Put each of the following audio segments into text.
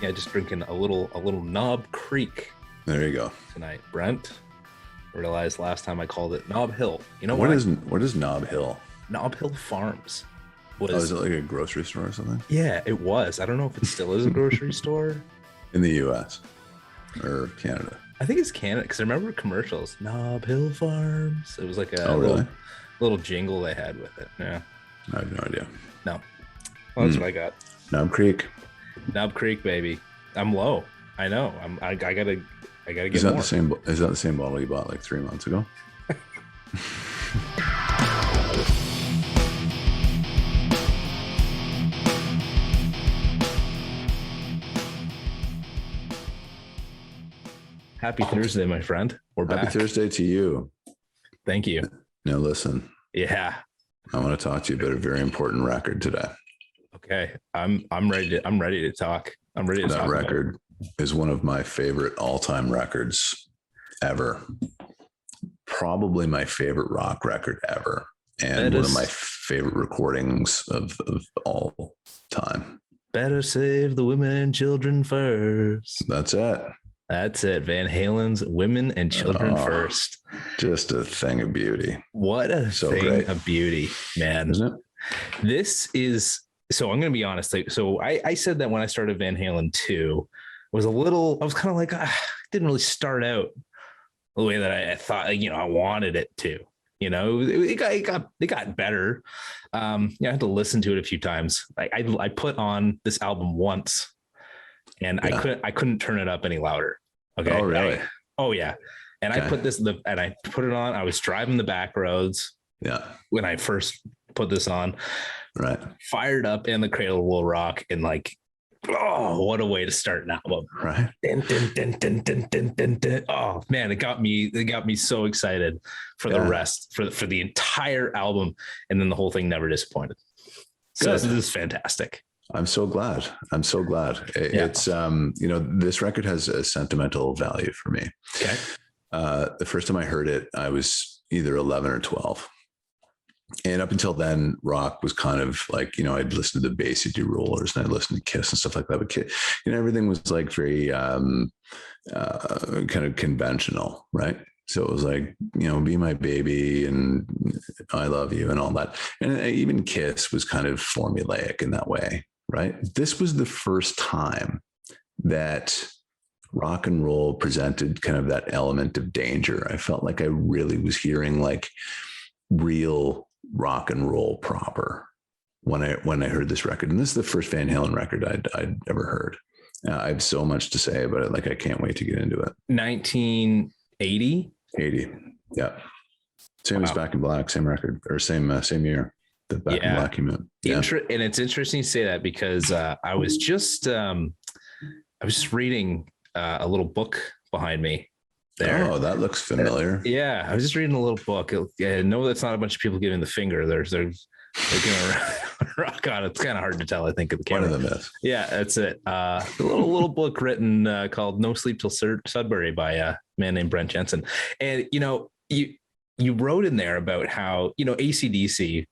Yeah, just drinking a little Knob Creek There you go. tonight. Brent, realized last time I called it Knob Hill. You know what is Knob Hill? Knob Hill Farms was. Oh, is it like a grocery store or something? Yeah, it was. I don't know if it still is a grocery store In the U.S. or Canada. I think it's Canada because I remember commercials. Knob Hill Farms. It was like a little jingle they had with it. Yeah. I have no idea. No. Well, that's what I got. Knob Creek. Knob Creek, baby. I'm low. I know. I gotta get Is that more. Is that the same bottle you bought like 3 months ago? Happy Thursday, my friend. We're back. Happy Thursday to you. Thank you. Now listen. Yeah. I want to talk to you about a very important record today. Okay. I'm ready to talk. I'm ready to talk. That record is one of my favorite all-time records ever. Probably my favorite rock record ever. And one of my favorite recordings of all time. Better save the women and children first. That's it. That's it. Van Halen's Women and Children First. Just a thing of beauty. What a thing of beauty, man. Isn't it? This is, so I'm going to be honest. So I said that when I started Van Halen 2, I was kind of like, didn't really start out the way that I thought, I wanted it to. It got better. I had to listen to it a few times. I put on this album once and I couldn't turn it up any louder. Okay. Oh, really? Yeah. And I put I put it on. I was driving the back roads. Yeah. When I first put this on, right. Fired up in the Cradle will rock and what a way to start an album. Right. Dun, dun, dun, dun, dun, dun, dun, dun. Oh man, it got me so excited for the rest, for the entire album. And then the whole thing never disappointed. So this is fantastic. I'm so glad. It's, this record has a sentimental value for me. Okay. The first time I heard it, I was either 11 or 12. And up until then, rock was kind of like, I'd listen to the Bay City Rollers and I'd listen to Kiss and stuff like that. But everything was like very kind of conventional, right? So it was like, Be My Baby and I Love You and all that. And even Kiss was kind of formulaic in that way, right? This was the first time that rock and roll presented kind of that element of danger. I felt like I really was hearing like real rock and roll proper when I heard this record. And this is the first Van Halen record I'd ever heard. I have so much to say about it. Like, I can't wait to get into it. 1980? 80. Yeah. Same as Back in Black, same record, or same year that Back in Black came out. Yeah. And it's interesting you say that because I was just reading a little book behind me there. Oh, that looks familiar. Yeah. I was just reading a little book. No, that's not a bunch of people giving the finger. They're going to rock on. It's kind of hard to tell, I think, at the camera. One of them is. Yeah, that's it. A little book written called No Sleep Till Sudbury by a man named Brent Jensen. And, you wrote in there about how, AC/DC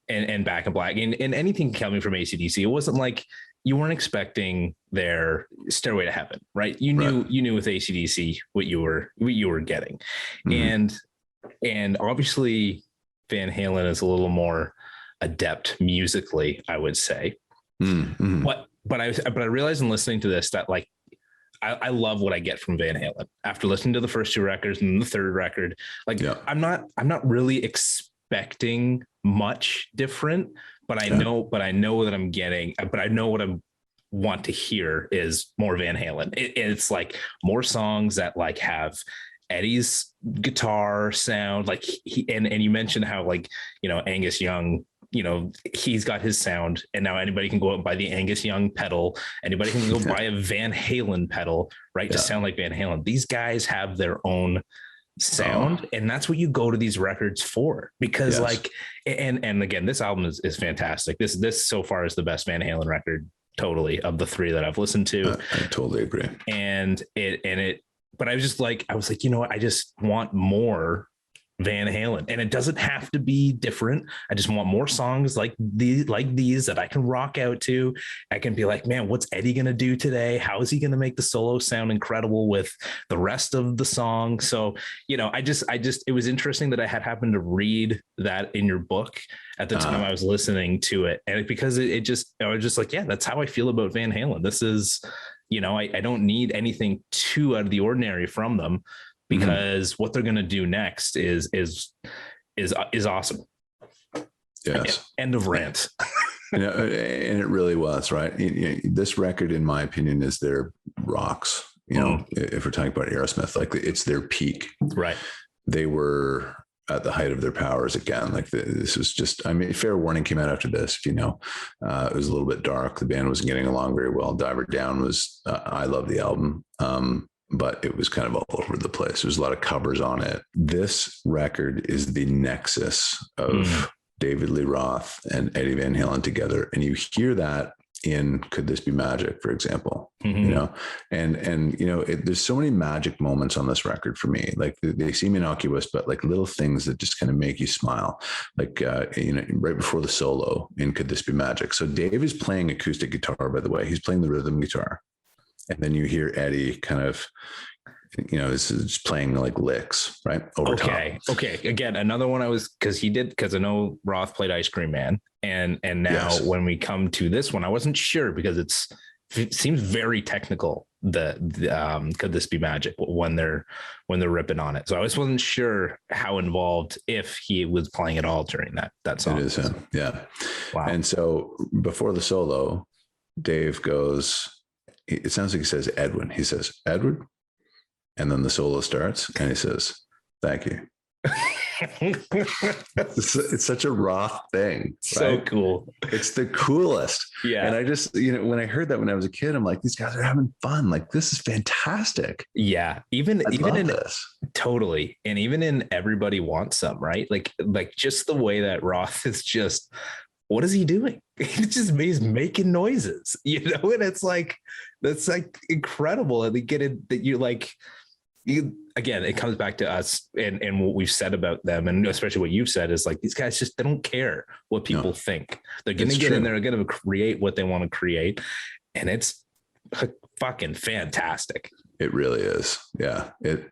and Back in Black and anything coming from AC/DC, it wasn't like you weren't expecting their Stairway to Heaven, right? You knew with AC/DC what you were getting. Mm-hmm. And obviously Van Halen is a little more adept musically, I would say. Mm-hmm. But I realized in listening to this that like I love what I get from Van Halen after listening to the first 2 records and the third record. Like I'm not really expecting much different, but I know that I'm getting, but I know what I want to hear is more Van Halen. It's like more songs that like have Eddie's guitar sound, like and you mentioned how like, Angus Young, he's got his sound, and now anybody can go out and buy the Angus Young pedal. Anybody can go buy a Van Halen pedal, right? To sound like Van Halen. These guys have their own sound, and that's what you go to these records for, because like, and again, this album is fantastic. This so far is the best Van Halen record totally of the 3 that I've listened to. I totally agree. But I was like, I just want more Van Halen, and it doesn't have to be different. I just want more songs like these that I can rock out to. I can be like, man, what's Eddie going to do today? How is he going to make the solo sound incredible with the rest of the song? So, it was interesting that I had happened to read that in your book at the time I was listening to it. And because I was just like, yeah, that's how I feel about Van Halen. This is, I don't need anything too out of the ordinary from them, because what they're going to do next is awesome. Yes. End of rant. And it really was, right. This record, in my opinion, is their rocks. If we're talking about Aerosmith, like it's their peak. Right. They were at the height of their powers again. Like this was just, Fair Warning came out after this, it was a little bit dark. The band wasn't getting along very well. Diver Down was, I love the album. But it was kind of all over the place. There's a lot of covers on it. This record is the nexus of David Lee Roth and Eddie Van Halen together. And you hear that in Could This Be Magic, for example, there's so many magic moments on this record for me. Like they seem innocuous, but like little things that just kind of make you smile. Like, right before the solo in Could This Be Magic. So Dave is playing acoustic guitar, by the way. He's playing the rhythm guitar. And then you hear Eddie kind of, is playing like licks, right? Over top. Okay. Again, another one because I know Roth played Ice Cream Man. And now when we come to this one, I wasn't sure because it seems very technical, Could This Be Magic when they're ripping on it. So I just wasn't sure how involved, if he was playing at all during that song. It is him. Yeah. Wow. And so before the solo, Dave goes, it sounds like he says Edwin. He says Edward, and then the solo starts, and he says, "Thank you." It's such a Roth thing. So right? Cool. It's the coolest. Yeah. And I just, when I heard that when I was a kid, I'm like, these guys are having fun. Like, this is fantastic. Yeah. Even in this. Totally. And even in Everybody Wants Some, right? Like just the way that Roth is just, what is he doing? He's making noises, and it's like, that's like incredible. And they get it that again, it comes back to us and what we've said about them. And especially what you've said is like, these guys they don't care what people think. They're going to get in there, they're going to create what they want to create. And it's fucking fantastic. It really is. Yeah. It's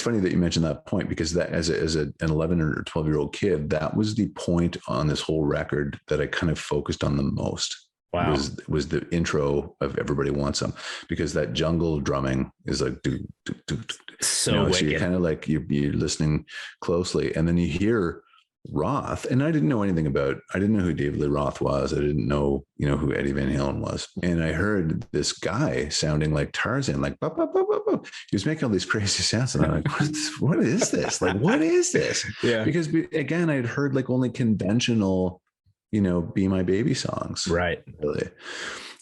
funny that you mentioned that point, because that as an 11 or 12-year-old kid, that was the point on this whole record that I kind of focused on the most. Wow. Was the intro of Everybody Wants Some, because that jungle drumming is like, so you're kind of like, you're listening closely, and then you hear Roth, and I didn't know who David Lee Roth was. I didn't know, who Eddie Van Halen was. And I heard this guy sounding like Tarzan, like, bah, bah, bah, bah, bah. He was making all these crazy sounds. And I'm like, what is this? Like, what is this? Yeah. Because again, I'd heard like only conventional, Be My Baby songs. Right. Really.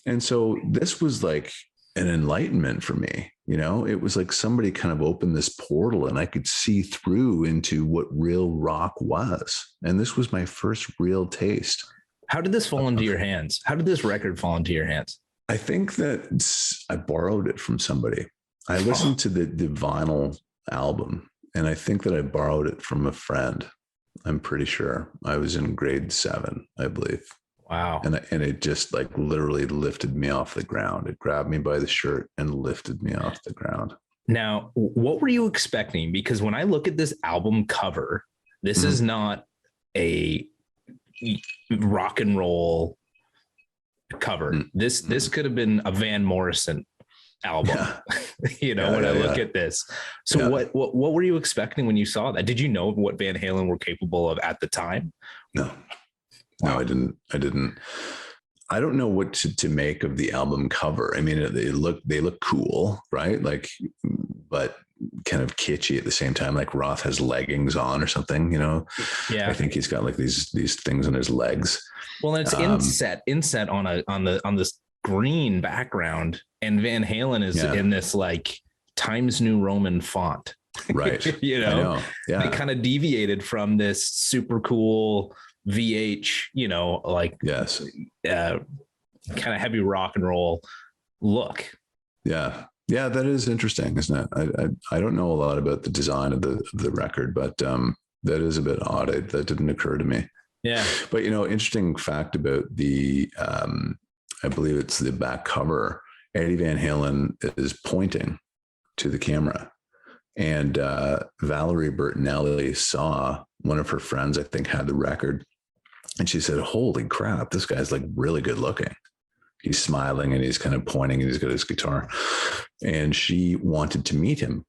And so this was like an enlightenment for me. It was like somebody kind of opened this portal, and I could see through into what real rock was. And this was my first real taste. How did this fall into your hands? How did this record fall into your hands? I think that I borrowed it from somebody. I listened to the vinyl album, and I think that I borrowed it from a friend. I'm pretty sure. I was in grade 7, I believe. Wow. And it just like literally lifted me off the ground. It grabbed me by the shirt and lifted me off the ground. Now, what were you expecting? Because when I look at this album cover, this is not a rock and roll cover. This could have been a Van Morrison album. Yeah. When I look at this. So what were you expecting when you saw that? Did you know what Van Halen were capable of at the time? No, I didn't. I don't know what to make of the album cover. I mean, they look cool, right? Like, but kind of kitschy at the same time. Like Roth has leggings on or something, Yeah. I think he's got like these things on his legs. Well, it's inset on this green background, and Van Halen is in this like Times New Roman font. Right. I know. Yeah. They kind of deviated from this super cool VH, kind of heavy rock and roll look. Yeah. Yeah, that is interesting, isn't it? I don't know a lot about the design of the record, but that is a bit odd. That didn't occur to me. Yeah. But, interesting fact about the, I believe it's the back cover, Eddie Van Halen is pointing to the camera. And Valerie Bertinelli saw one of her friends, I think, had the record. And she said, holy crap, this guy's like really good looking. He's smiling and he's kind of pointing and he's got his guitar. And she wanted to meet him.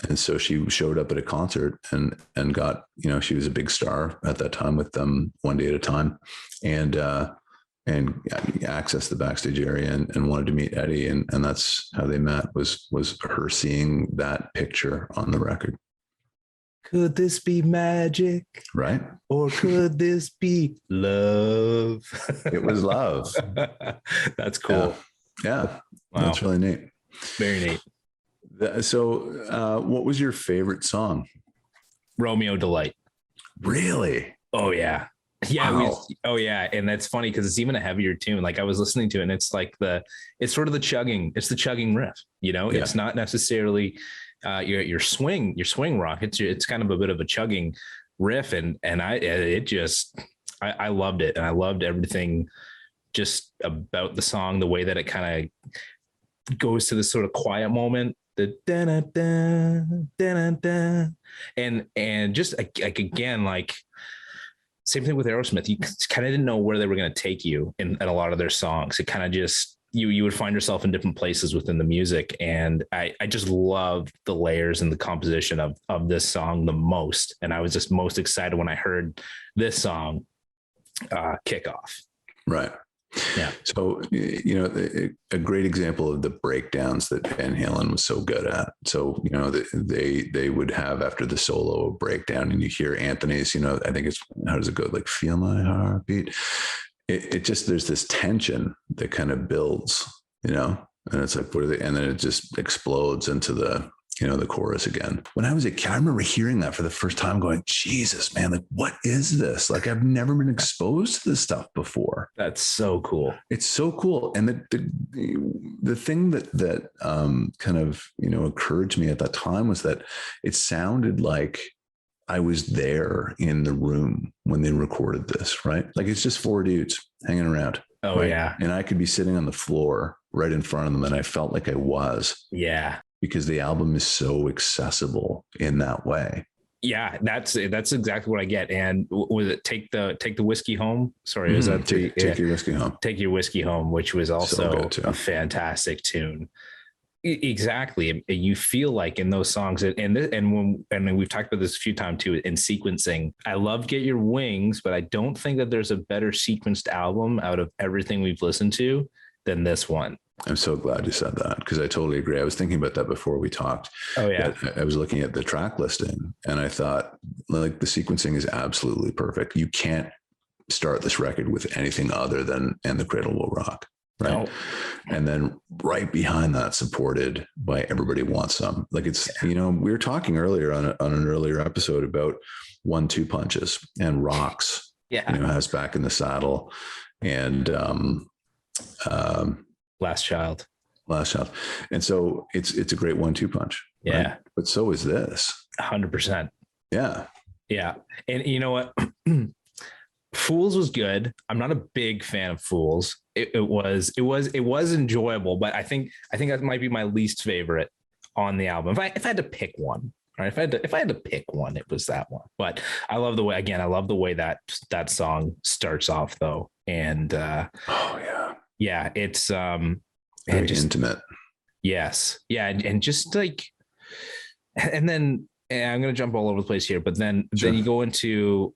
And so she showed up at a concert and got, she was a big star at that time with them One Day at a Time, and accessed the backstage area and wanted to meet Eddie. And that's how they met, was her seeing that picture on the record. Could this be magic? Right. Or could this be love? It was love. That's cool. Yeah. Wow. That's really neat. Very neat. So what was your favorite song? Romeo Delight. Really? Oh, yeah. Yeah. Wow. And that's funny because it's even a heavier tune. Like I was listening to it and it's like it's sort of the chugging riff, It's not necessarily your swing rock. It's kind of a bit of a chugging riff. And I loved it. And I loved everything just about the song, the way that it kind of goes to this sort of quiet moment, the da-da-da, and just like again, like same thing with Aerosmith. You kind of didn't know where they were going to take you in a lot of their songs. It kind of just, you would find yourself in different places within the music. And I just loved the layers and the composition of this song the most. And I was just most excited when I heard this song kick off. Right. Yeah. So, a great example of the breakdowns that Van Halen was so good at. So, they would have after the solo a breakdown and you hear Anthony's, I think it's, how does it go? Like, feel my heartbeat. It just, there's this tension that kind of builds, and it's like, what are they? And then it just explodes into the chorus again. When I was a kid, I remember hearing that for the first time going, Jesus, man, like, what is this? Like, I've never been exposed to this stuff before. That's so cool. It's so cool. And the thing that kind of, occurred to me at that time was that it sounded like I was there in the room when they recorded this, right? Like, it's just four dudes hanging around. Oh, right? Yeah. And I could be sitting on the floor right in front of them. And I felt like I was. Yeah. Because the album is so accessible in that way. Yeah, that's exactly what I get. And was it take the whiskey home? Sorry, is that take your whiskey home? Take your whiskey home, which was also a fantastic tune. Exactly. You feel like in those songs, and we've talked about this a few times too, in sequencing. I love Get Your Wings, but I don't think that there's a better sequenced album out of everything we've listened to than this one. I'm so glad you said that, because I totally agree. I was thinking about that before we talked. Oh, yeah. I was looking at the track listing and I thought, like, the sequencing is absolutely perfect. You can't start this record with anything other than And the Cradle Will Rock. Right. No. And then right behind that, supported by Everybody Wants Some. Like, it's, we were talking earlier on an earlier episode about 1-2 punches and rocks. Yeah. Has Back in the Saddle and Last Child. And so it's a great 1-2 punch. Yeah. Right? But so is this. 100%. Yeah. Yeah. And you know what? Fools was good. I'm not a big fan of Fools. It was enjoyable, but I think that might be my least favorite on the album. If I had to pick one, right? If I had to pick one, it was that one. But I love the way that song starts off though. And yeah, it's very intimate. Yes. Yeah. And just like, and then I'm going to jump all over the place here, but then you go into,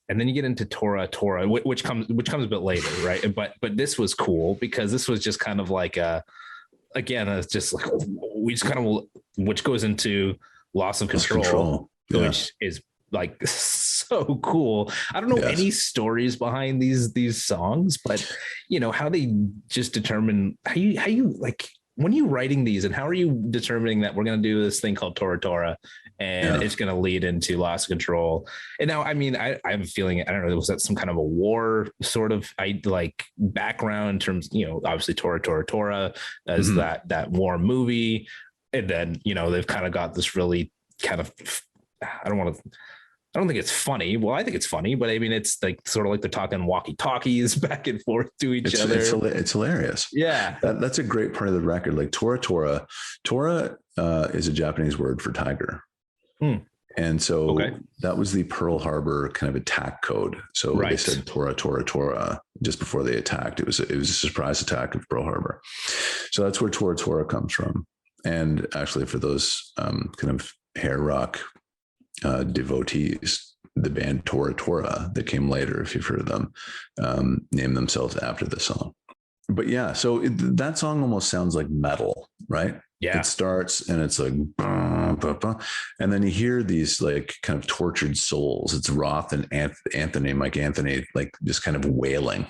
and then you get into Tora, which comes a bit later. Right. But this was cool because this was just kind of like it's just like, which goes into Loss of Control. Yeah. Which is like so cool. I don't know any stories behind these songs, but how they just determine how you like when you're writing these, and how are you determining that we're going to do this thing called Tora and it's going to lead into loss of control. And now, I mean, I have a feeling, I don't know, was that some kind of a war sort of background in terms, obviously Tora as that war movie. And then, they've kind of got this really kind of, I don't think it's funny. Well, I think it's funny, but I mean, it's like sort of like they're talking walkie-talkies back and forth to each other. It's hilarious. Yeah. That's a great part of the record. Like Tora is a Japanese word for tiger. And so that was the Pearl Harbor kind of attack code. So they said Tora just before they attacked. It was a surprise attack of Pearl Harbor. So that's where Tora comes from. And actually for those kind of hair rock devotees, the band Tora that came later, if you've heard of them, named themselves after the song. But yeah, so that song almost sounds like metal, right? Yeah. It starts and it's like, bah, bah, bah. And then you hear these like kind of tortured souls. It's Roth and Mike Anthony, like just kind of wailing,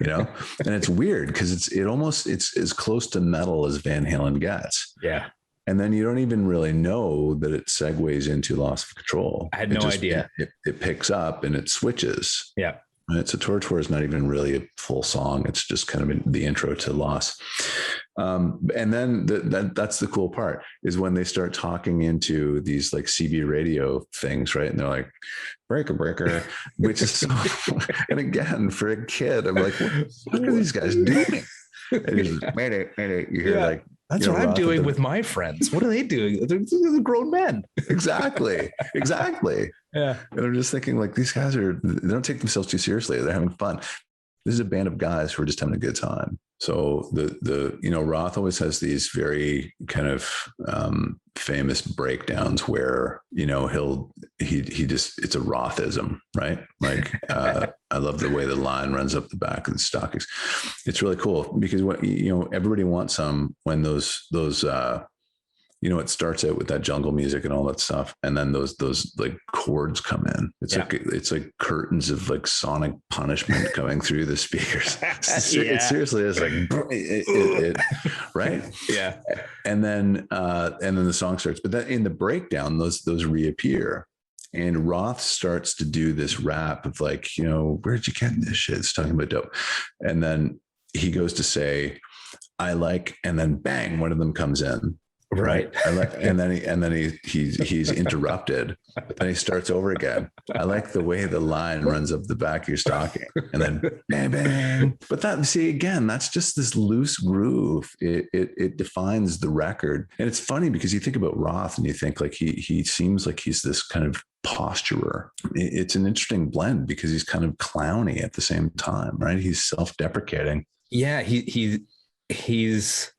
and it's weird because it's as close to metal as Van Halen gets. Yeah. And then you don't even really know that it segues into loss of control. I had no idea. It picks up and it switches. Yeah. Right? So Tora is not even really a full song. It's just kind of the intro to Loss. And then that's the cool part is when they start talking into these like CB radio things, right? And they're like, breaker, which is so, and again, for a kid, I'm like, what are these guys doing? And he's just, Mayday. You hear like, that's what I'm doing with my friends. What are they doing? They're grown men. Exactly. Yeah. And I'm just thinking like these guys they don't take themselves too seriously. They're having fun. This is a band of guys who are just having a good time. So the Roth always has these very kind of famous breakdowns where, he just, it's a Rothism, right? Like, I love the way the line runs up the back of the stockings. It's really cool because everybody wants some when those it starts out with that jungle music and all that stuff. And then those like chords come in. It's like curtains of like sonic punishment coming through the speakers. It seriously is like, right. Yeah. And then the song starts, but then in the breakdown, those reappear. And Roth starts to do this rap of like, where'd you get this shit? It's talking about dope. And then he goes to say, I like, and then bang, one of them comes in. Right. And then he's interrupted and he starts over again. I like the way the line runs up the back of your stocking and then bang, bang. But that's just this loose groove. It defines the record. And it's funny because you think about Roth and you think like he seems like he's this kind of posturer. It's an interesting blend because he's kind of clowny at the same time, right? He's self-deprecating. Yeah. He's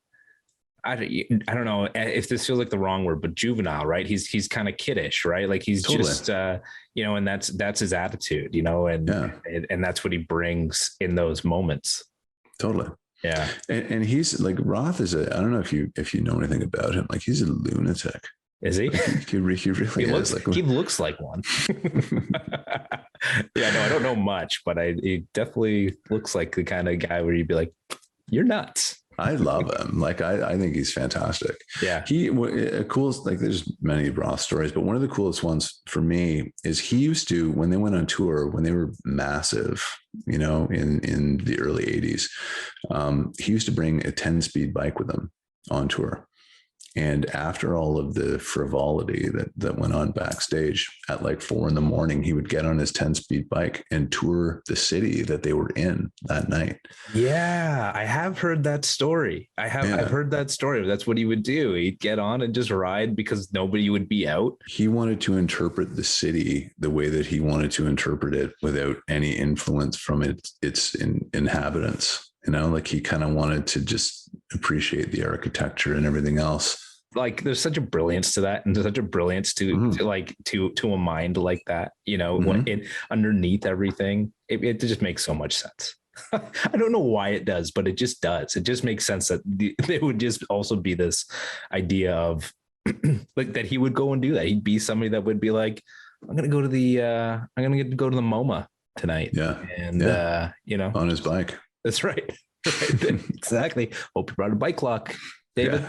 I don't know if this feels like the wrong word, but juvenile, right? He's kind of kiddish, right? Like he's totally. Just, and that's his attitude, and that's what he brings in those moments. Totally. Yeah. And he's like, Roth is I don't know if you know anything about him. Like he's a lunatic. Is he? Like, he really is. He looks like one. Yeah, no, I don't know much, but he definitely looks like the kind of guy where you'd be like, you're nuts. I love him. Like, I think he's fantastic. Yeah. There's many Roth stories, but one of the coolest ones for me is he used to, when they went on tour, when they were massive, in the early 80s, he used to bring a 10-speed bike with him on tour. And after all of the frivolity that went on backstage at like 4 a.m, he would get on his 10-speed bike and tour the city that they were in that night. Yeah, I have heard that story. I've heard that story. That's what he would do. He'd get on and just ride because nobody would be out. He wanted to interpret the city the way that he wanted to interpret it without any influence from its inhabitants. Like he kind of wanted to just appreciate the architecture and everything else. Like there's such a brilliance to that, and there's such a brilliance to a mind like that, when underneath everything, it just makes so much sense. I don't know why it does, but it just does. It just makes sense that there would just also be this idea of like that he would go and do that. He'd be somebody that would be like, I'm going to go to the MoMA tonight. Yeah. And, on his bike. That's right. Exactly. Hope you brought a bike lock, David.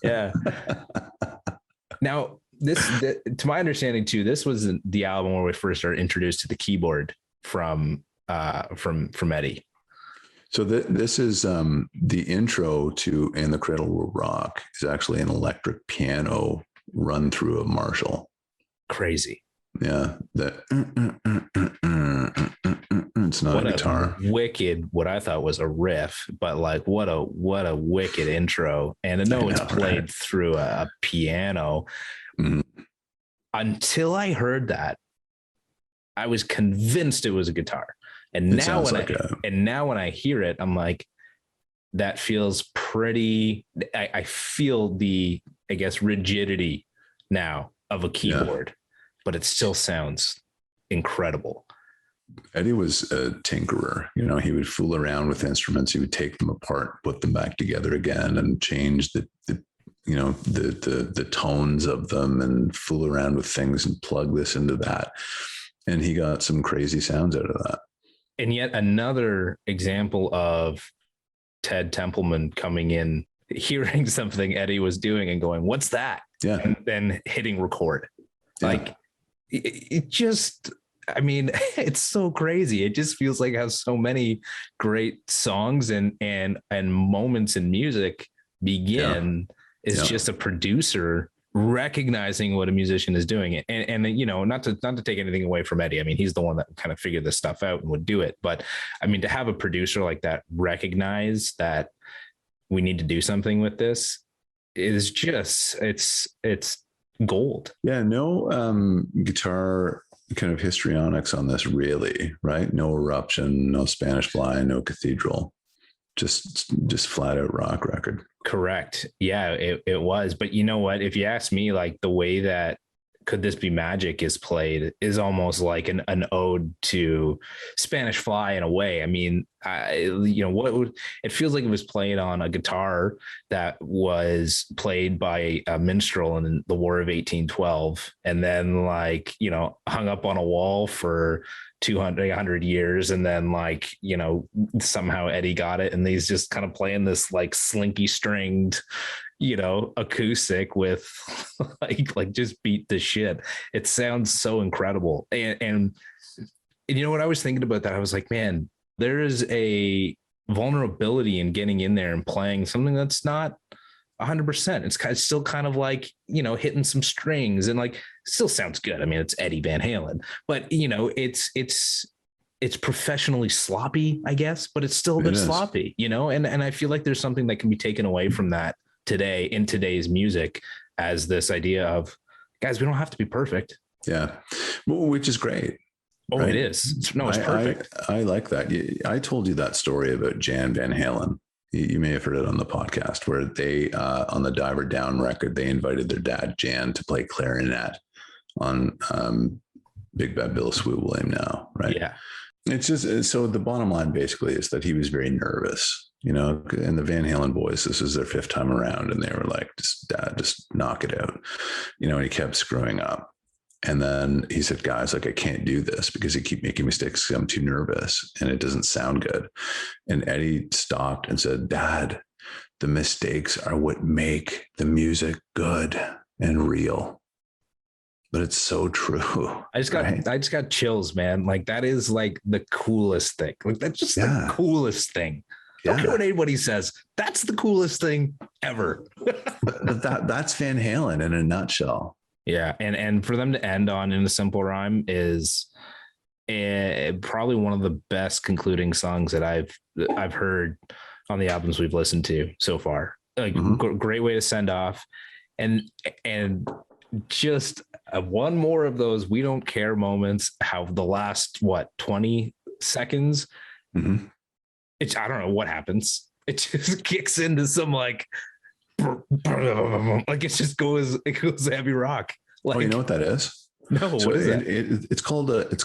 Yeah. Now, To my understanding too, this was the album where we first started introduced to the keyboard from Eddie. So this is the intro to "And the Cradle Will Rock" is actually an electric piano run through a Marshall. Crazy. Yeah, it's not what a guitar. What I thought was a riff, but like what a wicked intro. And I know it's played right through a piano. Mm-hmm. Until I heard that, I was convinced it was a guitar. And now when I hear it, I'm like, that feels pretty. I feel the, I guess, rigidity now of a keyboard, but it still sounds incredible. Eddie was a tinkerer. You know, he would fool around with instruments. He would take them apart, put them back together again, and change the tones of them, and fool around with things and plug this into that. And he got some crazy sounds out of that. And yet another example of Ted Templeman coming in, hearing something Eddie was doing and going, "What's that?" Yeah. And then hitting record. Yeah. Like it just, I mean, it's so crazy. It just feels like it has so many great songs and moments in music begin. Yeah. Is just a producer recognizing what a musician is doing. And you know, not to take anything away from Eddie. I mean, he's the one that kind of figured this stuff out and would do it. But I mean, to have a producer like that recognize that we need to do something with this is just, it's gold. Yeah. No guitar kind of histrionics on this, really, right? No Eruption, no Spanish Fly, no Cathedral. Just flat out rock record. Correct. Yeah, it was. But you know what? If you ask me, like the way that Could This Be Magic is played is almost like an ode to Spanish Fly in a way. I mean, it feels like it was played on a guitar that was played by a minstrel in the War of 1812, and then like, you know, hung up on a wall for 100 years, and then like, you know, somehow Eddie got it, and he's just kind of playing this like slinky stringed, you know, acoustic with like just beat the shit. It sounds so incredible. And you know what I was thinking about that? I was like, man, there is a vulnerability in getting in there and playing something that's not 100%. It's still kind of like, you know, hitting some strings and like still sounds good. I mean, it's Eddie Van Halen, but you know, it's professionally sloppy, I guess, but it's still a bit sloppy, you know? And I feel like there's something that can be taken away from that today in today's music as this idea of, guys, we don't have to be perfect. Yeah. Well, which is great. Oh, right? It is. No, it's perfect. I like that. I told you that story about Jan Van Halen. You may have heard it on the podcast where they, on the Diver Down record, they invited their dad, Jan, to play clarinet on Big Bad Bill Swooble now, right? Yeah. It's just, so the bottom line basically is that he was very nervous, you know, and the Van Halen boys, this is their 5th time around, and they were like, Dad, just knock it out, you know, and he kept screwing up. And then he said, guys, like, I can't do this because I keep making mistakes because I'm too nervous and it doesn't sound good. And Eddie stopped and said, Dad, the mistakes are what make the music good and real. But it's so true. I just got chills, man. Like that is like the coolest thing. Like that's just the coolest thing. Don't care what anybody says. That's the coolest thing ever. That's Van Halen in a nutshell. Yeah, and for them to end on In a Simple Rhyme is probably one of the best concluding songs that I've heard on the albums we've listened to so far. Like great way to send off, and just one more of those we don't care moments. How the last 20 seconds, it's, I don't know what happens. It just kicks into some like it goes heavy rock. Like, oh, you know what that is? No, so what is that? It's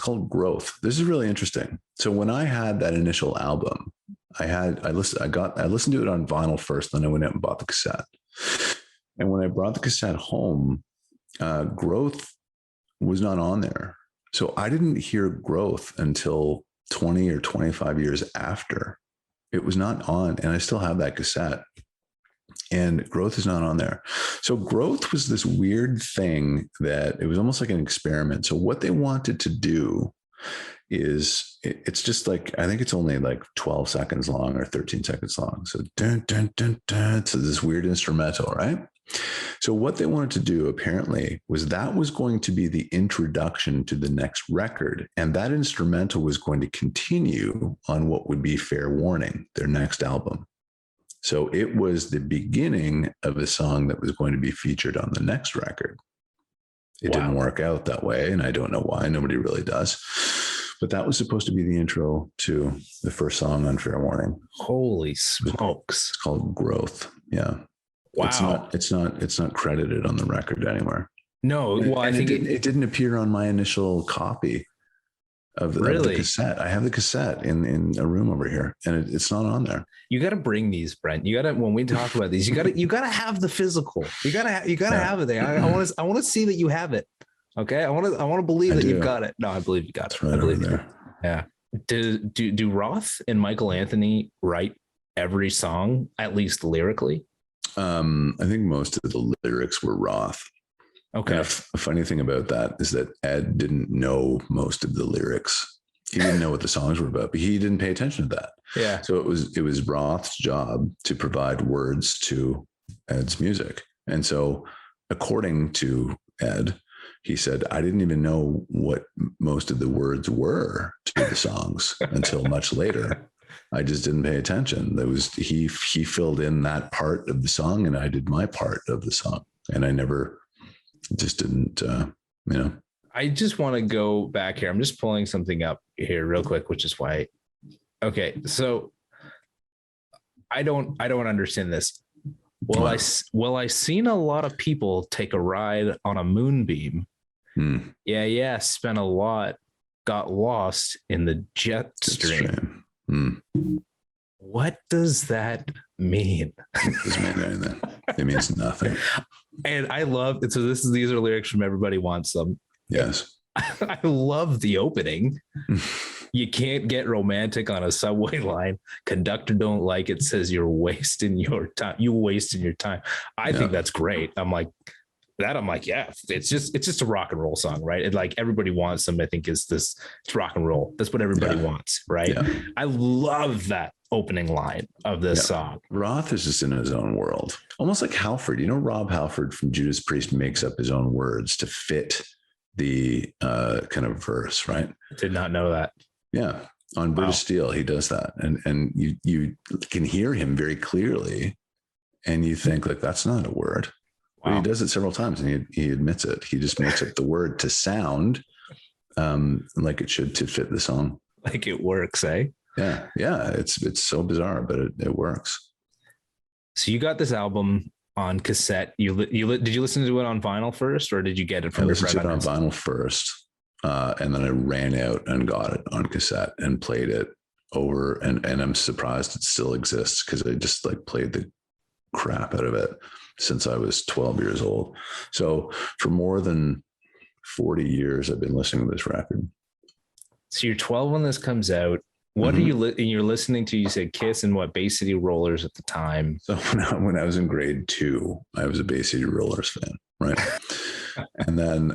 called growth. This is really interesting. So when I had that initial album, I listened to it on vinyl first, then I went out and bought the cassette. And when I brought the cassette home, growth was not on there. So I didn't hear growth until 20 or 25 years after. It was not on, and I still have that cassette. And Growth is not on there. So Growth was this weird thing that it was almost like an experiment. So what they wanted to do is it's just like, I think it's only like 12 seconds long or 13 seconds long. So dun, dun, dun, dun, so this weird instrumental, right? So what they wanted to do apparently was that was going to be the introduction to the next record. And that instrumental was going to continue on what would be Fair Warning, their next album. So it was the beginning of a song that was going to be featured on the next record. It didn't work out that way. And I don't know why. Nobody really does. But that was supposed to be the intro to the first song on Fair Warning. Holy smokes. It's called Growth. Yeah. Wow. It's not credited on the record anywhere. No, well, I think it didn't appear on my initial copy of the cassette. I have the cassette in a room over here, and it's not on there. You got to bring these, Brent. You got to, when we talk about these, you got to have the physical. You got to have it there. I want to see that you have it. Okay. I want to believe that you've got it. No, I believe you got it. Right, I believe there. Yeah. Do Roth and Michael Anthony write every song, at least lyrically? I think most of the lyrics were Roth. Okay. And a funny thing about that is that Ed didn't know most of the lyrics. He didn't know what the songs were about, but he didn't pay attention to that. Yeah. So it was Roth's job to provide words to Ed's music. And so according to Ed, he said, I didn't even know what most of the words were to the songs until much later. I just didn't pay attention. There was he filled in that part of the song, and I did my part of the song, and I never just didn't. I just want to go back here. I'm just pulling something up here real quick, which is why. Okay, so I don't understand this. Well, I seen a lot of people take a ride on a moonbeam. Yeah. Spent a lot, got lost in the jet stream. What does that mean? It doesn't mean anything. It means nothing. And I love it. So these are lyrics from Everybody Wants Some. Yes. I love the opening. You can't get romantic on a subway line. Conductor don't like it. Says you're wasting your time. You wasting your time. I think that's great. I'm like, yeah, it's just a rock and roll song, right? And like Everybody Wants Some, I think it's rock and roll. That's what everybody wants, right? Yeah. I love that opening line of this song. Roth is just in his own world, almost like Halford. Rob Halford from Judas Priest makes up his own words to fit the kind of verse, right? Did not know that. Yeah, on British Steel, he does that, and you can hear him very clearly, and you think like that's not a word. Wow. But he does it several times, and he admits it. He just makes up the word to sound like it should to fit the song. Like it works, eh? Yeah. It's so bizarre, but it works. So you got this album on cassette. Did you listen to it on vinyl first, or did you get it from? I listened to it on vinyl first, and then I ran out and got it on cassette and played it over. And I'm surprised it still exists because I just like played the crap out of it since I was 12 years old. So for more than 40 years, I've been listening to this record. So you're 12 when this comes out. What are you're listening to? You said Kiss and what, Bay City Rollers at the time. So when I was in grade 2, I was a Bay City Rollers fan, right? And then,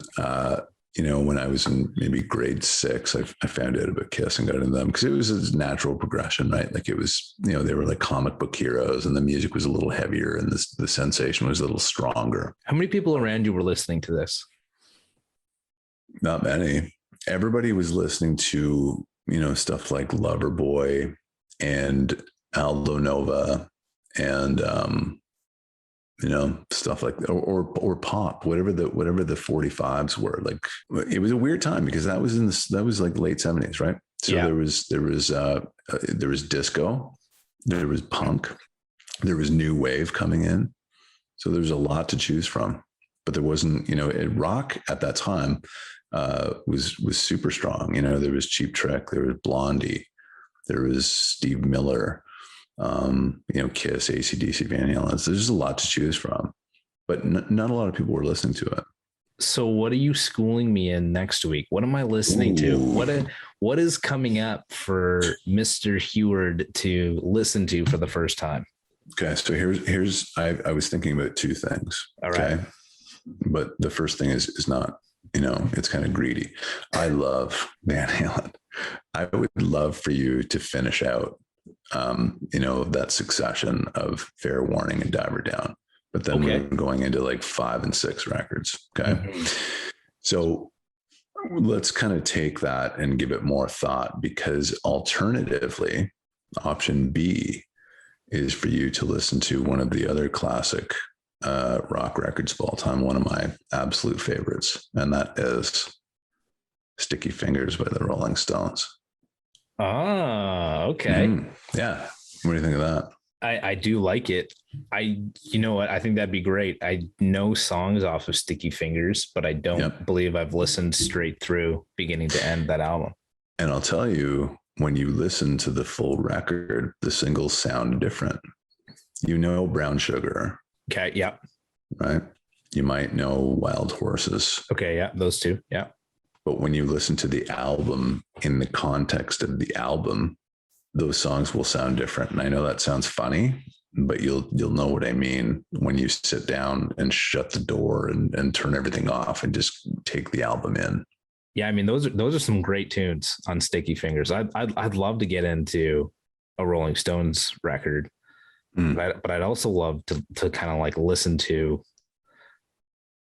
when I was in maybe grade 6, I found out about Kiss and got into them because it was a natural progression, right? Like it was, they were like comic book heroes, and the music was a little heavier, and the sensation was a little stronger. How many people around you were listening to this? Not many. Everybody was listening to, stuff like Loverboy and Aldo Nova and, stuff like, or pop, whatever the 45s were. Like, it was a weird time because that was like late 70s, right? So there was disco, there was punk, there was new wave coming in. So there's a lot to choose from, but there wasn't, rock at that time was super strong. There was Cheap Trick, there was Blondie, there was Steve Miller, Kiss, AC/DC, Van Halen. There's just a lot to choose from, but not a lot of people were listening to it. So what are you schooling me in next week? What am I listening to? What is coming up for Mr. Huard to listen to for the first time? Okay. So I was thinking about two things. All right. Okay. But the first thing is not, it's kind of greedy. I love Van Halen. I would love for you to finish out, that succession of Fair Warning and Diver Down, but then we're going into like 5 and 6 records. Okay. Mm-hmm. So let's kind of take that and give it more thought, because alternatively, option B is for you to listen to one of the other classic rock records of all time, one of my absolute favorites, and that is Sticky Fingers by the Rolling Stones. Ah, okay. Mm-hmm. Yeah. What do you think of that? I do like it. You know what? I think that'd be great. I know songs off of Sticky Fingers, but I don't believe I've listened straight through beginning to end that album. And I'll tell you, when you listen to the full record, the singles sound different. Brown Sugar. Okay. Yeah. Right. You might know Wild Horses. Okay. Yeah. Those two. Yeah. But when you listen to the album in the context of the album, those songs will sound different. And I know that sounds funny, but you'll know what I mean when you sit down and shut the door and turn everything off and just take the album in. Yeah. I mean, those are some great tunes on Sticky Fingers. I'd love to get into a Rolling Stones record, but I'd also love to kind of like listen to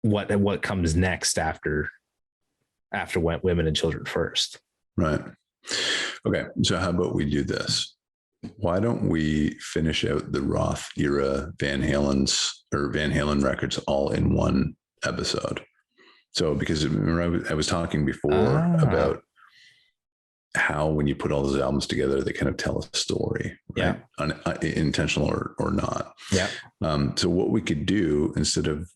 what comes next after Women and Children First. Right. Okay. So how about we do this? Why don't we finish out the Roth era Van Halen records all in one episode? So, because remember I was talking before about how when you put all those albums together, they kind of tell a story, right? Intentional or not. Yeah. So what we could do, instead of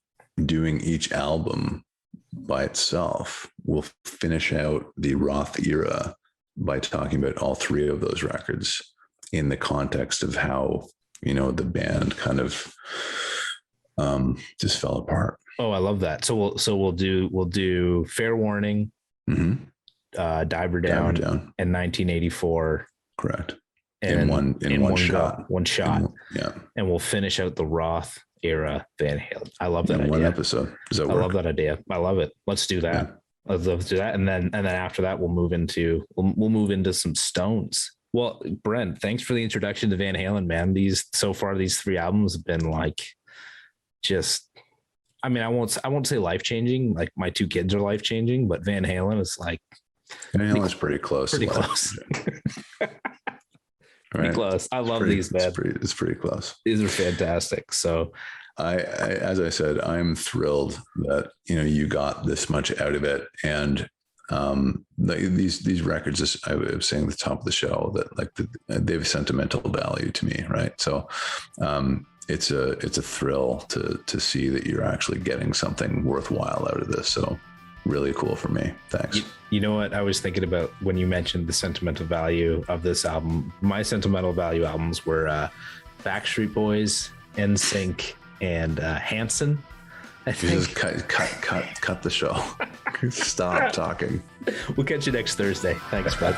doing each album by itself, we'll finish out the Roth era by talking about all three of those records in the context of how, the band kind of just fell apart. Oh, I love that. So we'll do Fair Warning, Diver Down, and 1984. Correct. And in one shot. One shot. Yeah. And we'll finish out the Roth era Van Halen. I love that idea. One episode. Does that work? I love that idea. I love it. Let's do that. Yeah. Let's do that. And then after that, we'll move into some Stones. Well, Brent, thanks for the introduction to Van Halen, man. These 3 albums have been like, just, I mean, I won't say life-changing. Like my 2 kids are life-changing, but Van Halen is like, Van Halen's pretty close. Pretty close. Pretty close. I love these, man. It's pretty close. These are fantastic. So I as I said, I'm thrilled that, you got this much out of it. And these records, as I was saying at the top of the show, that like they have sentimental value to me. Right. So, it's a thrill to see that you're actually getting something worthwhile out of this. So really cool for me. Thanks. You know what I was thinking about when you mentioned the sentimental value of this album? My sentimental value albums were Backstreet Boys, NSYNC, and Hanson. I think. Just cut the show. Stop talking. We'll catch you next Thursday. Thanks, bud.